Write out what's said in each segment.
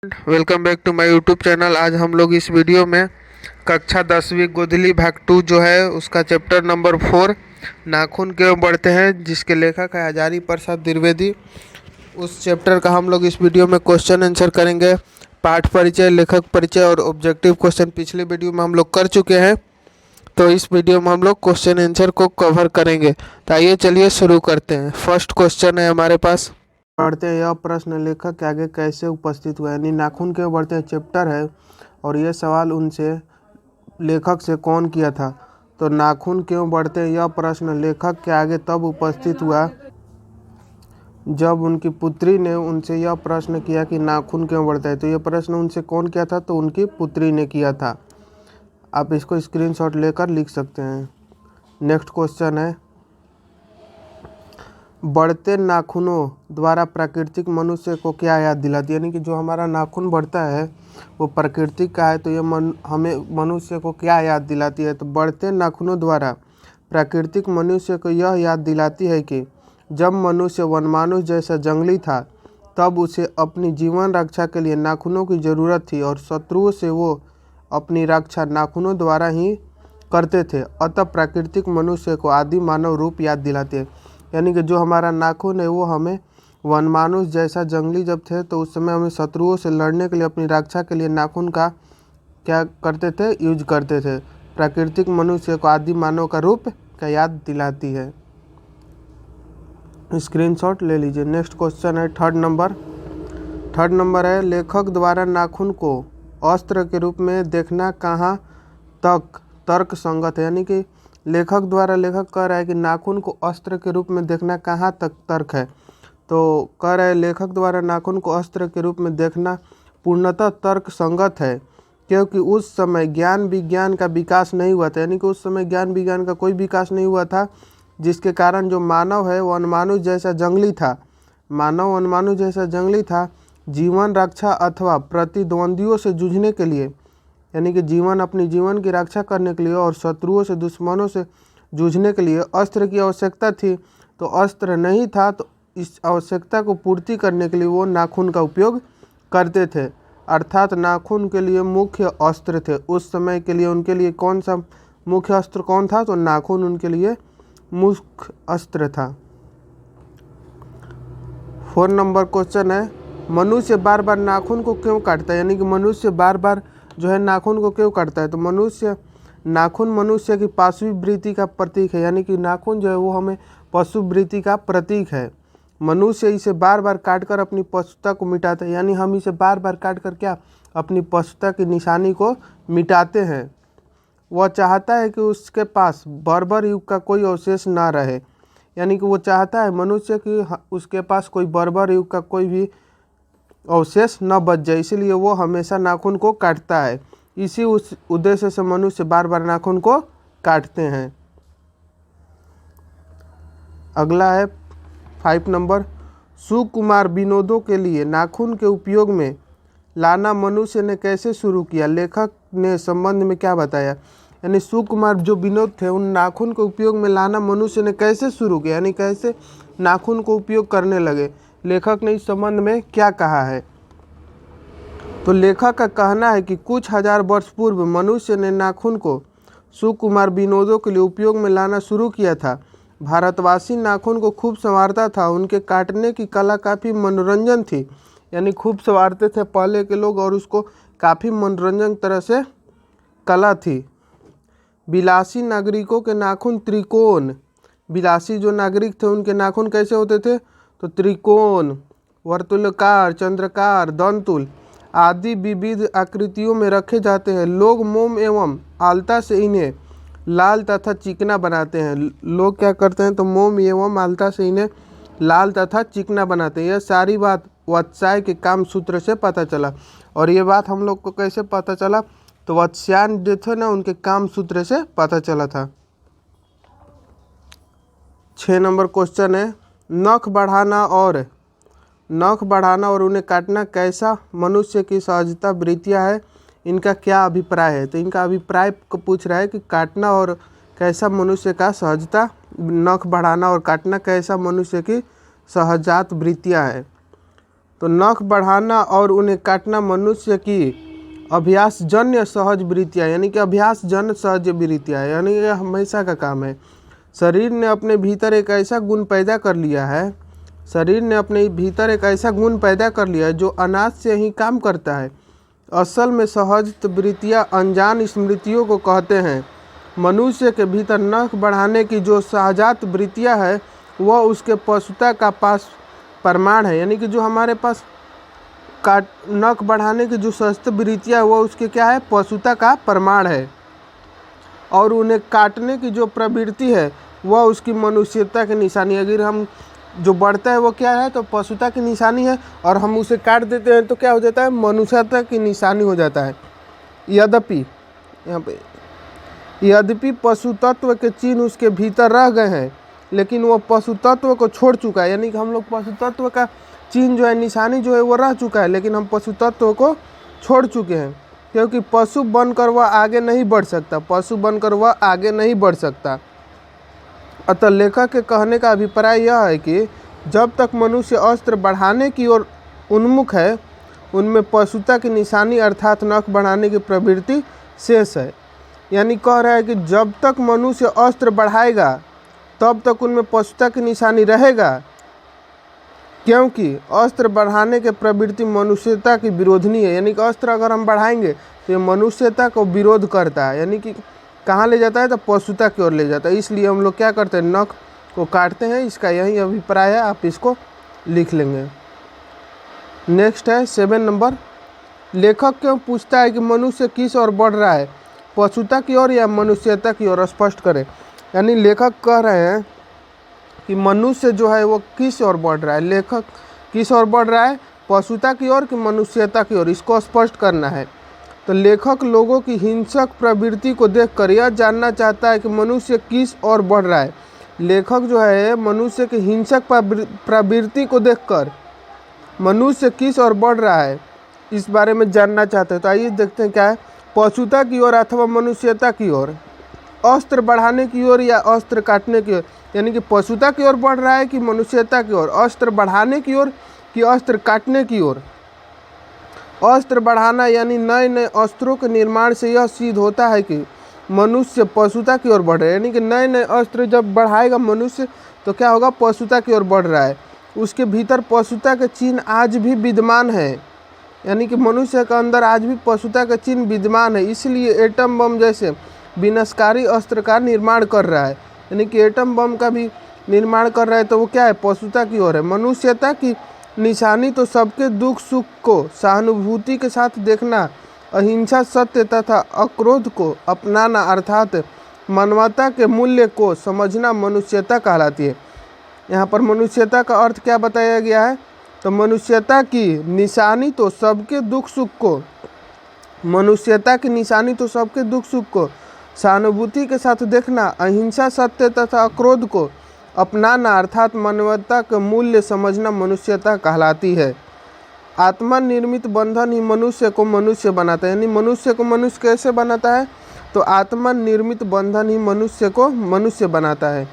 Welcome back to my YouTube channel. आज हम लोग इस वीडियो में कक्षा 10वीं गोधली भाग 2 जो है उसका चैप्टर नंबर 4 नाखून क्यों बढ़ते हैं, जिसके लेखक है हजारी प्रसाद द्विवेदी। उस चैप्टर का हम लोग इस वीडियो में क्वेश्चन आंसर करेंगे। पाठ परिचय, लेखक परिचय और ऑब्जेक्टिव क्वेश्चन पिछले वीडियो में हम लोग कर चुके हैं, तो इस वीडियो में हम लोग क्वेश्चन आंसर को कवर करेंगे। तो आइए चलिए शुरू करते हैं। फर्स्ट क्वेश्चन है हमारे पास, पढ़ते हैं। यह प्रश्न लेखक के आगे कैसे उपस्थित हुआ, यानी नाखून क्यों बढ़ते हैं चैप्टर है और यह सवाल उनसे लेखक से कौन किया था। तो नाखून क्यों बढ़ते हैं यह प्रश्न लेखक के आगे तब उपस्थित हुआ जब उनकी पुत्री ने उनसे यह प्रश्न किया कि नाखून क्यों बढ़ता है। तो यह प्रश्न उनसे कौन किया था, तो उनकी पुत्री ने किया था। आप इसको स्क्रीनशॉट लेकर लिख सकते हैं। नेक्स्ट क्वेश्चन है, बढ़ते नाखूनों द्वारा प्राकृतिक मनुष्य को क्या याद दिलाती है, यानी कि जो हमारा नाखून बढ़ता है वो प्राकृतिक का है, तो ये हमें मनुष्य को क्या याद दिलाती है। तो बढ़ते नाखूनों द्वारा प्राकृतिक मनुष्य को यह याद दिलाती है कि जब मनुष्य वनमानुष जैसा जंगली था तब उसे अपनी जीवन रक्षा के लिए नाखूनों की ज़रूरत थी और शत्रुओं से वो अपनी रक्षा नाखूनों द्वारा ही करते थे। अतः प्राकृतिक मनुष्य को आदि मानव रूप याद दिलाते हैं, यानी कि जो हमारा नाखून है वो हमें वनमानुष जैसा जंगली जब थे तो उस समय हमें शत्रुओं से लड़ने के लिए, अपनी रक्षा के लिए नाखून का क्या करते थे, यूज करते थे। प्राकृतिक मनुष्य को आदि मानव का रूप का याद दिलाती है। स्क्रीनशॉट ले लीजिए। नेक्स्ट क्वेश्चन है थर्ड नंबर है, लेखक द्वारा नाखून को अस्त्र के रूप में देखना कहाँ तक तर्क संगत है, यानी कि लेखक कह रहा है कि नाखून को अस्त्र के रूप में देखना कहाँ तक तर्क है। तो कह रहा है लेखक द्वारा नाखून को अस्त्र के रूप में देखना पूर्णतः तर्क संगत है, क्योंकि उस समय ज्ञान विज्ञान का विकास नहीं हुआ था, यानी कि उस समय ज्ञान विज्ञान का कोई विकास नहीं हुआ था, जिसके कारण जो मानव है वो वनमानुष जैसा जंगली था। जीवन रक्षा अथवा प्रतिद्वंदियों से जूझने के लिए, यानी कि अपनी जीवन की रक्षा करने के लिए और शत्रुओं से, दुश्मनों से जूझने के लिए अस्त्र की आवश्यकता थी। तो अस्त्र नहीं था, तो इस आवश्यकता को पूर्ति करने के लिए वो नाखून का उपयोग करते थे, अर्थात नाखून के लिए मुख्य अस्त्र थे। उस समय के लिए उनके लिए कौन सा मुख्य अस्त्र कौन था, तो नाखून उनके लिए मुख्य अस्त्र था। 4 नंबर क्वेश्चन है, मनुष्य बार बार नाखून को क्यों काटता है, यानी कि मनुष्य बार बार जो है नाखून को क्यों काटता है। तो नाखून मनुष्य की पाशवी वृत्ति का प्रतीक है, यानी कि नाखून जो है वो हमें पशु वृत्ति का प्रतीक है। मनुष्य इसे बार बार काटकर अपनी पशुता को मिटाता है, यानी हम इसे बार बार काटकर क्या अपनी पशुता की निशानी को मिटाते हैं। वह चाहता है कि उसके पास बर्बर युग का कोई अवशेष ना रहे, यानी कि वो चाहता है मनुष्य कि उसके पास कोई बर्बर युग का कोई भी अवशेष न बच जाए, इसीलिए वो हमेशा नाखून को काटता है। इसी उस उद्देश्य से मनुष्य बार बार नाखून को काटते हैं। अगला है 5 नंबर, सुकुमार विनोदों के लिए नाखून के उपयोग में लाना मनुष्य ने कैसे शुरू किया, लेखक ने संबंध में क्या बताया। यानी सुकुमार जो विनोद थे उन नाखून के उपयोग में लाना मनुष्य ने कैसे शुरू किया, यानी कैसे नाखून को उपयोग करने लगे, लेखक ने इस संबंध में क्या कहा है। तो लेखक का कहना है कि कुछ हजार वर्ष पूर्व मनुष्य ने नाखून को सुकुमार विनोदों के लिए उपयोग में लाना शुरू किया था। भारतवासी नाखून को खूब संवारता था, उनके काटने की कला काफ़ी मनोरंजन थी, यानी खूब संवारते थे पहले के लोग और उसको काफ़ी मनोरंजन तरह से कला थी। विलासी नागरिकों के नाखून त्रिकोण, विलासी जो नागरिक थे उनके नाखून कैसे होते थे, तो त्रिकोण, वर्तुलाकार, चंद्राकार, दंतुल आदि विविध आकृतियों में रखे जाते हैं। लोग मोम एवं आलता से इन्हें लाल तथा चिकना बनाते हैं। लोग क्या करते हैं, तो मोम एवं आलता से इन्हें लाल तथा चिकना बनाते हैं। यह सारी बात वात्स्यायन के काम सूत्र से पता चला, और ये बात हम लोग को कैसे पता चला, तो वात्स्यायन जो थे ना उनके काम सूत्र से पता चला था। 6 नंबर क्वेश्चन है, नख बढ़ाना और उन्हें काटना कैसा मनुष्य की सहजता वृत्तियाँ है, इनका क्या अभिप्राय है। तो इनका अभिप्राय को पूछ रहा है कि काटना और कैसा मनुष्य का सहजता, नख बढ़ाना और काटना कैसा मनुष्य की सहजात वृत्तियाँ है। तो नख बढ़ाना और उन्हें काटना मनुष्य की अभ्यासजन्य सहज वृत्तियाँ, यानी कि अभ्यासजन्य सहज वृत्तियाँ, यानी कि हमेशा का काम है। शरीर ने अपने भीतर एक ऐसा गुण पैदा कर लिया है, शरीर ने अपने भीतर एक ऐसा गुण पैदा कर लिया है जो अनाज से ही काम करता है। असल में सहज वृत्तियाँ अनजान स्मृतियों को कहते हैं। मनुष्य के भीतर नख बढ़ाने की जो सहजात वृत्तियाँ है वह उसके पशुता का पास प्रमाण है, यानी कि जो हमारे पास काट नख बढ़ाने की जो सहज वृत्तियाँ है वह उसके क्या है, पशुता का प्रमाण है। और उन्हें काटने की जो प्रवृत्ति है वह उसकी मनुष्यता की निशानी। अगर हम जो बढ़ता है वो क्या है, तो पशुता की निशानी है, और हम उसे काट देते हैं तो क्या हो जाता है, मनुष्यता की निशानी हो जाता है। यद्यपि यहाँ पे यद्यपि पशु तत्व के चिन्ह उसके भीतर रह गए हैं, लेकिन वह पशु तत्व को छोड़ चुका है। यानी कि हम लोग पशु तत्व का चिन्ह जो है, निशानी जो है वो रह चुका है, लेकिन हम पशु तत्व को छोड़ चुके हैं, क्योंकि पशु बनकर वह आगे नहीं बढ़ सकता, पशु बनकर वह आगे नहीं बढ़ सकता। अतः लेखक के कहने का अभिप्राय यह है कि जब तक मनुष्य अस्त्र बढ़ाने की ओर उन्मुख है, उनमें पशुता की निशानी अर्थात नख बढ़ाने की प्रवृत्ति शेष है। यानी कह रहा है कि जब तक मनुष्य अस्त्र बढ़ाएगा तब तक उनमें पशुता की निशानी रहेगा, क्योंकि अस्त्र बढ़ाने के प्रवृत्ति मनुष्यता की विरोधनी है। यानी कि अस्त्र अगर हम बढ़ाएंगे तो ये मनुष्यता को विरोध करता है, यानी कि कहाँ ले जाता है, तो पशुता की ओर ले जाता है। इसलिए हम लोग क्या करते हैं, नख को काटते हैं। इसका यही अभिप्राय है, आप इसको लिख लेंगे। नेक्स्ट है 7 नंबर। लेखक क्यों पूछता है कि मनुष्य किस ओर बढ़ रहा है, पशुता की ओर या मनुष्यता की ओर, स्पष्ट करें। यानी लेखक कह रहे हैं कि मनुष्य जो है वो किस ओर बढ़ रहा है, लेखक किस ओर बढ़ रहा है, पशुता की ओर कि मनुष्यता की ओर, इसको स्पष्ट करना है। तो लेखक लोगों की हिंसक प्रवृत्ति को देखकर यह जानना चाहता है कि मनुष्य किस ओर बढ़ रहा है। लेखक जो है मनुष्य की हिंसक प्रवृत्ति को देखकर मनुष्य किस ओर बढ़ रहा है इस बारे में जानना चाहते हैं। तो आइए देखते हैं क्या है, पशुता की ओर अथवा मनुष्यता की ओर, अस्त्र बढ़ाने की ओर या अस्त्र काटने की ओर। यानी कि पशुता की ओर बढ़ रहा है कि मनुष्यता की ओर, अस्त्र बढ़ाने की ओर कि अस्त्र काटने की ओर। अस्त्र बढ़ाना यानी नए नए अस्त्रों के निर्माण से यह सिद्ध होता है कि मनुष्य पशुता की ओर बढ़ रहा है। यानी कि नए नए अस्त्र जब बढ़ाएगा मनुष्य तो क्या होगा, पशुता की ओर बढ़ रहा है। उसके भीतर पशुता के चिन्ह आज भी विद्यमान है, यानी कि मनुष्य के अंदर आज भी पशुता का चिन्ह विद्यमान है, इसलिए एटम बम जैसे विनाशकारी अस्त्र का निर्माण कर रहा है। यानी कि एटम बम का भी निर्माण कर रहा है, तो वो क्या है, पशुता की ओर है। मनुष्यता की निशानी तो सबके दुख सुख को सहानुभूति के साथ देखना, अहिंसा, सत्य तथा अक्रोध को अपनाना अर्थात मानवता के मूल्य को समझना मनुष्यता कहलाती है। यहाँ पर मनुष्यता का अर्थ क्या बताया गया है, तो मनुष्यता की निशानी तो सबके दुख सुख को, मनुष्यता की निशानी तो सबके दुख सुख को सहानुभूति के साथ देखना, अहिंसा, सत्य तथा अक्रोध को अपनाना अर्थात मानवता के मूल्य समझना मनुष्यता कहलाती है। आत्मा निर्मित बंधन ही मनुष्य को मनुष्य बनाता है। यानी मनुष्य को मनुष्य कैसे बनाता है, तो आत्मा निर्मित बंधन ही मनुष्य को मनुष्य बनाता है।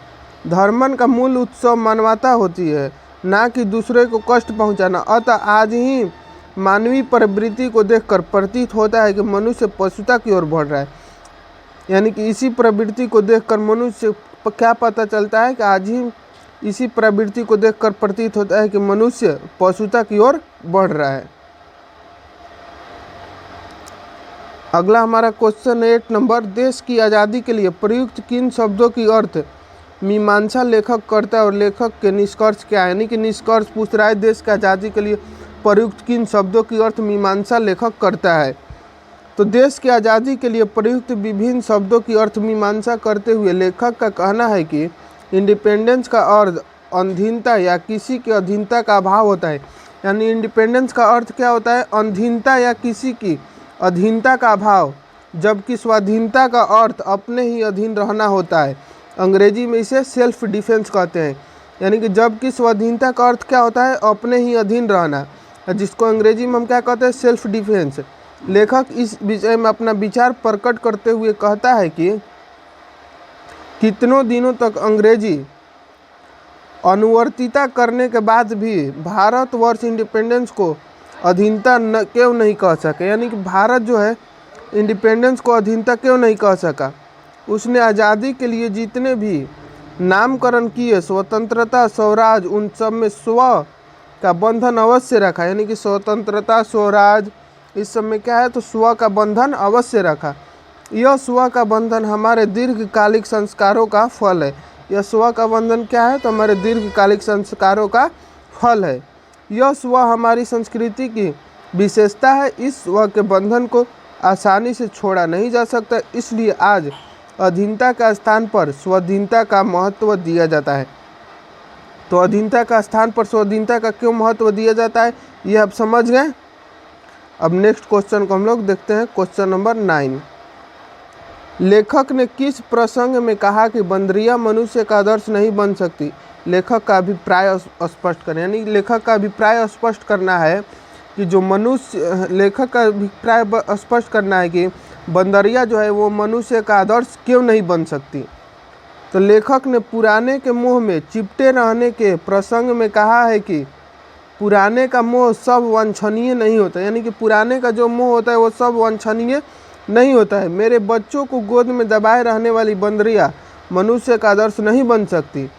धर्मन का मूल उत्सव मानवता होती है, ना कि दूसरे को कष्ट पहुंचाना। अतः आज ही मानवीय प्रवृत्ति को देखकर प्रतीत होता है कि मनुष्य पशुता की ओर बढ़ रहा है। यानी कि इसी प्रवृत्ति को देखकर मनुष्य क्या पता चलता है कि आज ही इसी प्रवृत्ति को देखकर प्रतीत होता है कि मनुष्य पशुता की ओर बढ़ रहा है। अगला हमारा क्वेश्चन 8 नंबर। देश की आज़ादी के लिए प्रयुक्त किन शब्दों की अर्थ मीमांसा लेखक करता है और लेखक के निष्कर्ष क्या है। यानी कि निष्कर्ष पूछ रहा है, देश की आज़ादी के लिए प्रयुक्त किन शब्दों की अर्थ मीमांसा लेखक करता है। तो देश की आज़ादी के लिए प्रयुक्त विभिन्न शब्दों की अर्थ मीमांसा करते हुए लेखक का कहना है कि इंडिपेंडेंस का अर्थ अधीनता या किसी की अधीनता का अभाव होता है। यानी इंडिपेंडेंस का अर्थ क्या होता है, अधीनता या किसी की अधीनता का अभाव, जबकि स्वाधीनता का अर्थ अपने ही अधीन रहना होता है। अंग्रेजी में इसे सेल्फ डिफेंस कहते हैं। यानी कि जबकि स्वाधीनता का अर्थ क्या होता है, अपने ही अधीन रहना, जिसको अंग्रेजी में हम क्या कहते हैं, सेल्फ डिफेंस। लेखक इस विषय में अपना विचार प्रकट करते हुए कहता है कि कितनों दिनों तक अंग्रेजी अनुवर्तिता करने के बाद भी भारतवर्ष इंडिपेंडेंस को अधीनता क्यों नहीं कह सके, यानी कि भारत जो है इंडिपेंडेंस को अधीनता क्यों नहीं कह सका। उसने आज़ादी के लिए जितने भी नामकरण किए, स्वतंत्रता, स्वराज, उन सब में स्व का बंधन अवश्य रखा, यानी कि स्वतंत्रता, स्वराज इस सब में क्या है तो स्व का बंधन अवश्य रखा। यह स्व का बंधन हमारे दीर्घकालिक संस्कारों का फल है। यह स्व का बंधन क्या है तो हमारे दीर्घकालिक संस्कारों का फल है। यह स्व हमारी संस्कृति की विशेषता है। इस स्व के बंधन को आसानी से छोड़ा नहीं जा सकता, इसलिए आज अधीनता का स्थान पर स्वाधीनता का महत्व दिया जाता है। तो अधीनता का स्थान पर स्वाधीनता का क्यों महत्व दिया जाता है ये आप समझ गए। अब नेक्स्ट क्वेश्चन को हम लोग देखते हैं, क्वेश्चन नंबर 9। लेखक ने किस प्रसंग में कहा कि बंदरिया मनुष्य का आदर्श नहीं बन सकती। लेखक का अभिप्राय स्पष्ट करें, यानी लेखक का अभिप्राय स्पष्ट करना है कि जो मनुष्य, लेखक का अभिप्राय स्पष्ट करना है कि बंदरिया जो है वो मनुष्य का आदर्श क्यों नहीं बन सकती। तो लेखक ने पुराने के मोह में चिपटे रहने के प्रसंग में कहा है कि पुराने का मोह सब वांछनीय नहीं होता, यानी कि पुराने का जो मोह होता है वो सब वांछनीय नहीं होता है। मेरे बच्चों को गोद में दबाए रहने वाली बंदरिया मनुष्य का आदर्श नहीं बन सकती।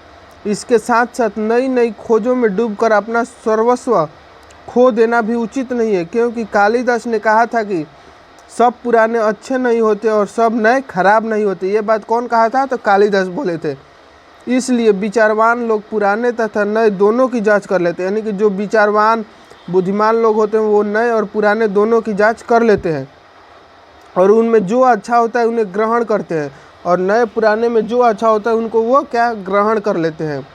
इसके साथ साथ नई नई खोजों में डूबकर अपना सर्वस्व खो देना भी उचित नहीं है, क्योंकि कालिदास ने कहा था कि सब पुराने अच्छे नहीं होते और सब नए खराब नहीं होते। ये बात कौन कहा था तो कालिदास बोले थे। इसलिए विचारवान लोग पुराने तथा नए दोनों की जांच कर लेते हैं, यानी कि जो विचारवान बुद्धिमान लोग होते हैं वो नए और पुराने दोनों की जांच कर लेते हैं और उनमें जो अच्छा होता है उन्हें ग्रहण करते हैं, और नए पुराने में जो अच्छा होता है उनको वो क्या ग्रहण कर लेते हैं।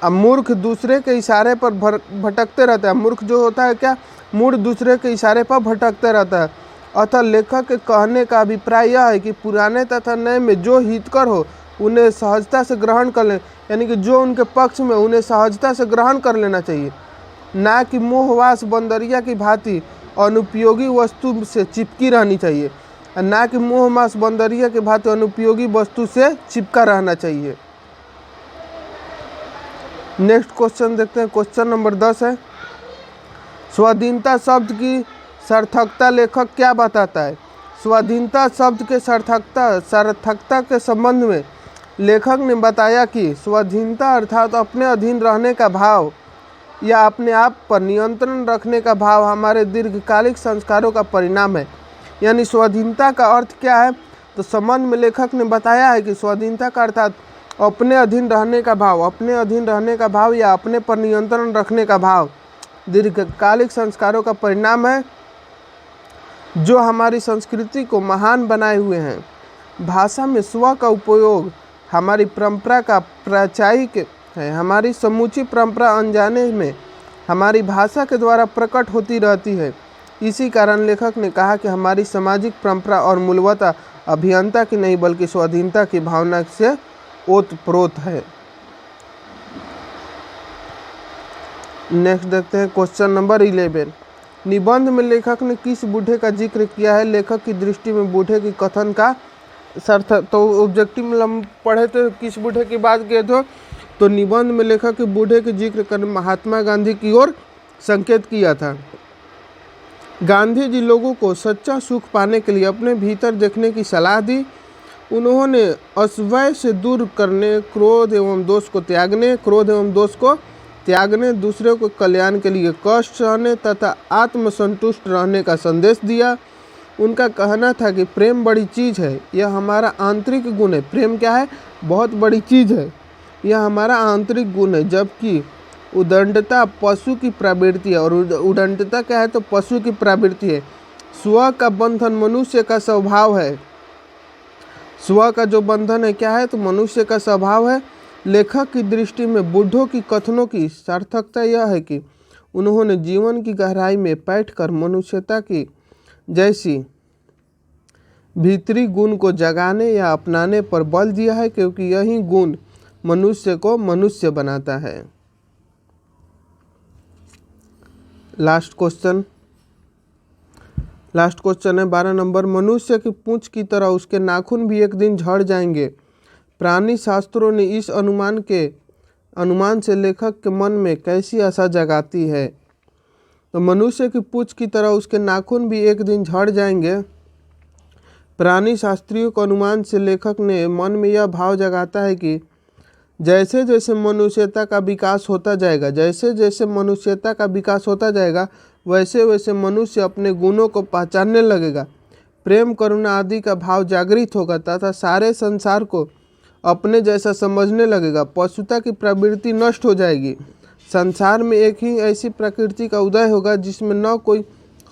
अब मूर्ख दूसरे के इशारे पर भटकते रहता है। मूर्ख जो होता है क्या, मूड दूसरे के इशारे पर भटकते रहता है। अतः लेखक के कहने का अभिप्राय यह है कि पुराने तथा नए में जो हितकर हो उन्हें सहजता से ग्रहण कर लें, यानी कि जो उनके पक्ष में उन्हें सहजता से ग्रहण कर लेना चाहिए, ना कि मोहवास बंदरिया की भांति अनुपयोगी वस्तु से चिपकी रहनी चाहिए, ना कि मोहमास बंदरिया की भांति अनुपयोगी वस्तु से चिपका रहना चाहिए। नेक्स्ट क्वेश्चन देखते हैं, क्वेश्चन नंबर 10 है, स्वाधीनता शब्द की सार्थकता लेखक क्या बताता है। स्वाधीनता शब्द के सार्थकता के संबंध में लेखक ने बताया कि स्वाधीनता अर्थात अपने अधीन रहने का भाव या अपने आप पर नियंत्रण रखने का भाव हमारे दीर्घकालिक संस्कारों का परिणाम है। यानी स्वाधीनता का अर्थ क्या है तो संबंध में लेखक ने बताया है कि स्वाधीनता का अर्थात अपने अधीन रहने का भाव, अपने अधीन रहने का भाव या अपने पर नियंत्रण रखने का भाव दीर्घकालिक संस्कारों का परिणाम है जो हमारी संस्कृति को महान बनाए हुए हैं। भाषा में स्व का उपयोग हमारी परंपरा का प्राचायिक है। हमारी समूची परंपरा अनजाने में हमारी भाषा के द्वारा प्रकट होती रहती है। इसी कारण लेखक ने कहा कि हमारी सामाजिक परंपरा और मूलवता अभियंता की नहीं बल्कि स्वाधीनता की भावना से ओतप्रोत है। नेक्स्ट देखते हैं, क्वेश्चन नंबर 11। निबंध में लेखक ने किस बूढ़े का जिक्र किया है। लेखक की दृष्टि में बूढ़े की कथन का अर्थ, तो ऑब्जेक्टिव में हम पढ़े थे किस बूढ़े की बात किए थे, तो निबंध में लेखक के बूढ़े के जिक्र कर महात्मा गांधी की ओर संकेत किया था। गांधी जी लोगों को सच्चा सुख पाने के लिए अपने भीतर देखने की सलाह दी। उन्होंने अस्वय से दूर करने, क्रोध एवं दोष को त्यागने, दूसरे को कल्याण के लिए कष्ट सहने तथा आत्मसंतुष्ट रहने का संदेश दिया। उनका कहना था कि प्रेम बड़ी चीज़ है, यह हमारा आंतरिक गुण है। प्रेम क्या है, बहुत बड़ी चीज़ है, यह हमारा आंतरिक गुण है। जबकि उदंडता पशु की प्रवृत्ति है, और उदंडता क्या है तो पशु की प्रवृत्ति है। स्व का बंधन मनुष्य का स्वभाव है। स्व का जो बंधन है क्या है तो मनुष्य का स्वभाव है। लेखक की दृष्टि में बूढ़ों की कथनों की सार्थकता यह है कि उन्होंने जीवन की गहराई में बैठकर मनुष्यता की जैसी भीतरी गुण को जगाने या अपनाने पर बल दिया है, क्योंकि यही गुण मनुष्य को मनुष्य बनाता है। लास्ट क्वेश्चन है 12 नंबर। मनुष्य की पूंछ की तरह उसके नाखून भी एक दिन झड़ जाएंगे। प्राणी शास्त्रों ने इस अनुमान के अनुमान से लेखक के मन में कैसी आशा जगाती है। तो मनुष्य की पूंछ की तरह उसके नाखून भी एक दिन झड़ जाएंगे। प्राणी शास्त्रियों के अनुमान से लेखक ने मन में यह भाव जगाता है कि जैसे जैसे मनुष्यता का विकास होता जाएगा, जैसे जैसे मनुष्यता का विकास होता जाएगा, वैसे वैसे मनुष्य अपने गुणों को पहचानने लगेगा, प्रेम करुणा आदि का भाव जागृत होगा तथा सारे संसार को अपने जैसा समझने लगेगा। पशुता की प्रवृत्ति नष्ट हो जाएगी। संसार में एक ही ऐसी प्रकृति का उदय होगा जिसमें न कोई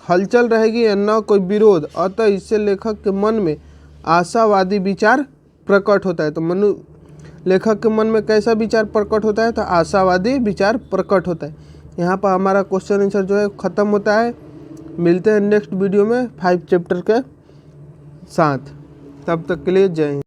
हलचल रहेगी या न कोई विरोध। अतः इससे लेखक के मन में आशावादी विचार प्रकट होता है। तो लेखक के मन में कैसा विचार प्रकट होता है? तो आशावादी विचार प्रकट होता है। यहाँ पर हमारा क्वेश्चन आंसर जो है ख़त्म होता है। मिलते हैं नेक्स्ट वीडियो में 5 चैप्टर के साथ। तब तक के लिए जय हिंद।